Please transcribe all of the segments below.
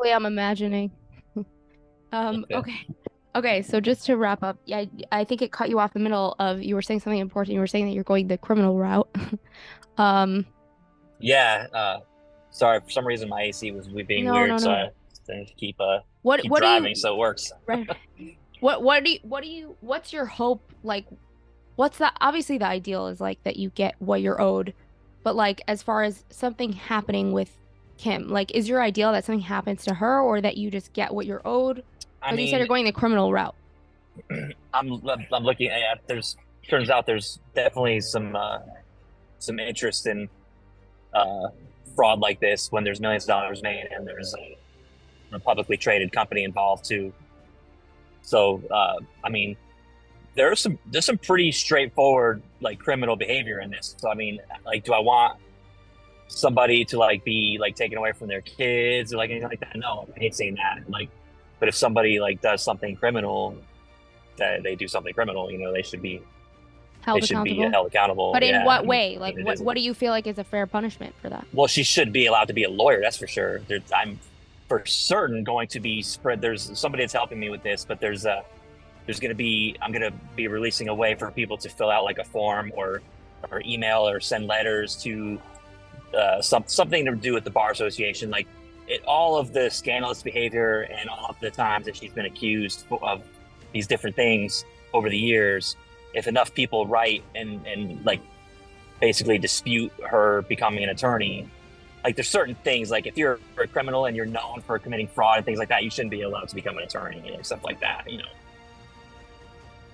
Hopefully I'm imagining. Okay. Okay. Okay, so just to wrap up, yeah, I think it cut you off the middle of you were saying something important. You were saying that you're going the criminal route. Um, Yeah. Sorry, for some reason my AC was being no, no, weird, so no. I didn't keep keep What do driving, you so it works. right, what's your hope like what's the obviously the ideal is like that you get what you're owed, but like as far as something happening with Kim, like is your ideal that something happens to her or that you just get what you're owed? I Because you said you're mean, going the criminal route. I'm looking at there's turns out there's definitely some interest in uh fraud like this when there's millions of dollars made and there's a publicly traded company involved too. So I mean, there's some pretty straightforward like criminal behavior in this. So I mean, like, do I want somebody to like be like taken away from their kids or like anything like that? No, I hate saying that. Like, but if somebody like does something criminal, that they do something criminal, they Held should be accountable. held accountable. But in Yeah, what way? Like it what isn't. do you feel like is a fair punishment for that? Well, she should be allowed to be a lawyer. That's for sure. I'm for certain going to be spread. There's somebody that's helping me with this, but there's going to be I'm going to be releasing a way for people to fill out like a form or email or send letters to something to do with the bar association. Like all of the scandalous behavior and all of the times that she's been accused of these different things over the years. If enough people write and like basically dispute her becoming an attorney, like there's certain things like if you're a criminal and you're known for committing fraud and things like that, you shouldn't be allowed to become an attorney, stuff like that.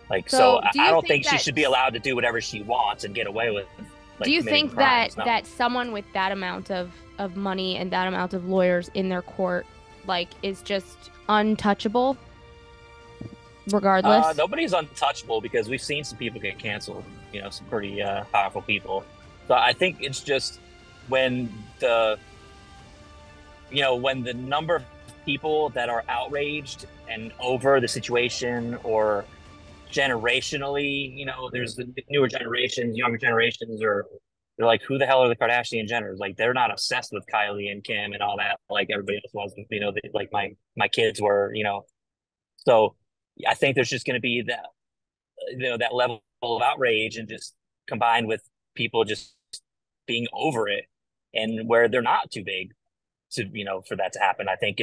Like, so So, do I you don't think think she that should be allowed to do whatever she wants and get away with do like you committing think that crimes. No. that someone with that amount of money and that amount of lawyers in their court like is just untouchable regardless? Nobody's untouchable because we've seen some people get canceled, some pretty powerful people. So I think it's just when the, when the number of people that are outraged and over the situation or generationally, there's the newer generations, younger generations, or they're like, who the hell are the Kardashian Jenners? Like, they're not obsessed with Kylie and Kim and all that, like everybody else was. Like my kids were. So I think there's just going to be that, that level of outrage and just combined with people just being over it and where they're not too big to, for that to happen. I think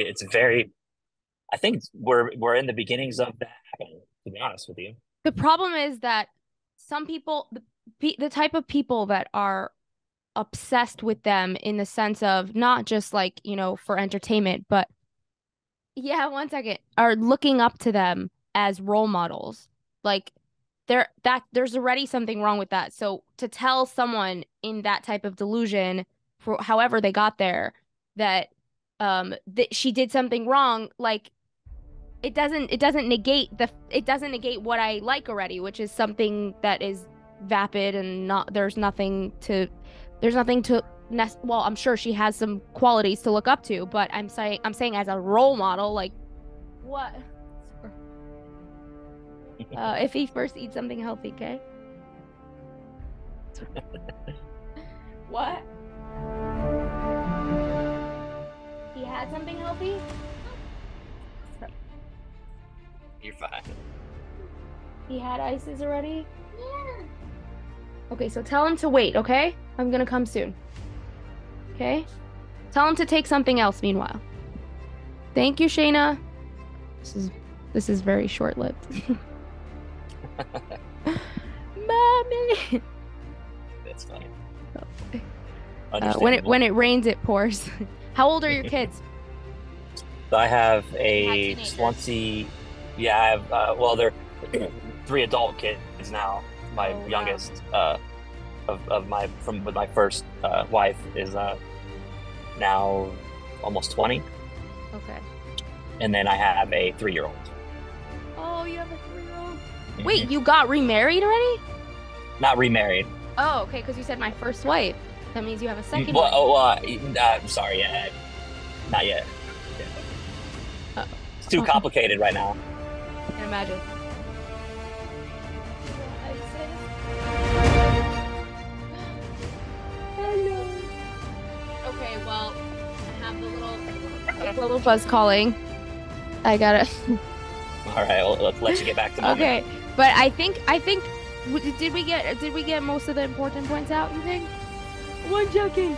we're in the beginnings of that happening, to be honest with you. The problem is that some people, the type of people that are obsessed with them in the sense of not just like, for entertainment, but yeah, one second, are looking up to them as role models. Like there's already something wrong with that. So to tell someone in that type of delusion for however they got there that that she did something wrong, like it doesn't negate what I like already, which is something that is vapid and not there's nothing to well, I'm sure she has some qualities to look up to, but I'm saying as a role model, like what if he first eats something healthy, okay? What? He had something healthy? You're fine. He had ices already? Okay, so tell him to wait, okay? I'm gonna come soon. Okay? Tell him to take something else meanwhile. Thank you, Shayna. This is this is very short-lived. Mommy. That's fine. When Understandable. it rains, it pours. How old are your kids? So I have You had a teenagers. Swansea. Yeah, I have. Well, they're three adult kids now. My Oh wow. youngest of my from with my first wife is now almost 20, Okay. and then I have a 3-year-old. Oh, you have a 3-year-old. Hmm. Wait, you got remarried already? Not remarried. Oh, okay, because you said my first wife. That means you have a second Well, wife. oh, I'm sorry. Yeah, not yet. Yeah. Uh, It's too okay, complicated right now. I can imagine. Hello. Okay, well, I have the little Little buzz calling. I gotta. All right, well, let's let you get back to mom. Okay, but I think did we get most of the important points out? You think? One checking.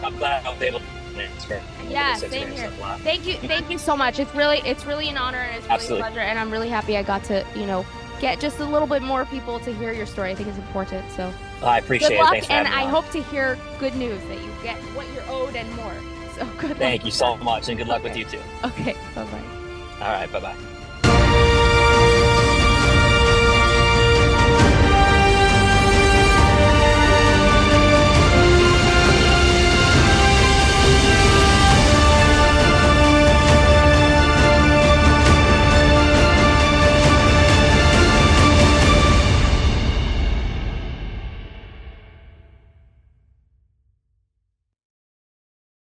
I'm glad I was able to answer. Yeah, same here. Thank you so much. It's really an honor and it's really Absolutely. a pleasure, and I'm really happy I got to get just a little bit more people to hear your story. I think it's important. So I appreciate good it. luck, Thanks for and having me I on. hope to hear good news that you get what you're owed and more. So good luck. Thank you so much, and good luck with you too. Okay, bye bye. All right, bye bye.